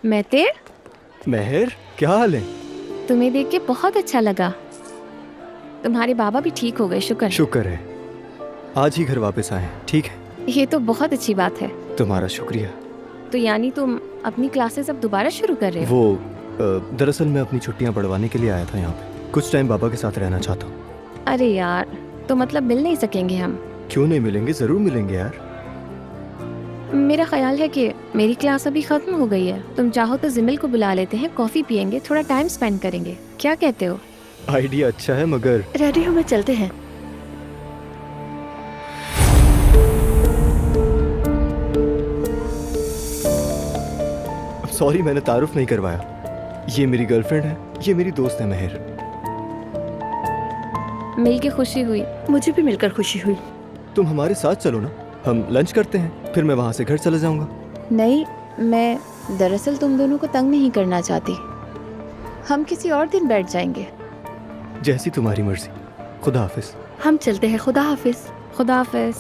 महते, महर, क्या हाल है? तुम्हें देख के बहुत अच्छा लगा। तुम्हारे बाबा भी ठीक हो गए, शुक्र है। शुक्र है, आज ही घर वापस आए हैं। ठीक है, ये तो बहुत अच्छी बात है। तुम्हारा शुक्रिया। तो यानी तुम अपनी क्लासेस अब दोबारा शुरू कर रहे हो? वो दरअसल मैं अपनी छुट्टियां बढ़वाने के लिए आया था यहाँ पे। कुछ टाइम बाबा के साथ रहना चाहता हूँ। अरे यार, तो मतलब मिल नहीं सकेंगे हम? क्यों नहीं मिलेंगे, जरूर मिलेंगे यार। मेरा ख्याल है कि मेरी क्लास अभी खत्म हो गई है। तुम चाहो तो जिमिल को बुला लेते हैं, कॉफी पियेंगे, थोड़ा टाइम स्पेंड करेंगे। क्या कहते हो? आइडिया अच्छा है, मगर रेडी हो, मैं चलते हैं। सॉरी, मैंने तारुफ नहीं करवाया। ये मेरी गर्लफ्रेंड है, ये मेरी दोस्त है महर। मिल के खुशी हुई। मुझे भी मिलकर खुशी हुई। तुम हमारे साथ चलो ना, हम लंच करते हैं, फिर मैं वहाँ से घर चला जाऊँगा। नहीं, मैं दरअसल तुम दोनों को तंग नहीं करना चाहती। हम किसी और दिन बैठ जाएंगे। जैसी तुम्हारी मर्जी। खुदा हाफिज। हम चलते हैं। खुदा हाफिज। खुदा हाफिज।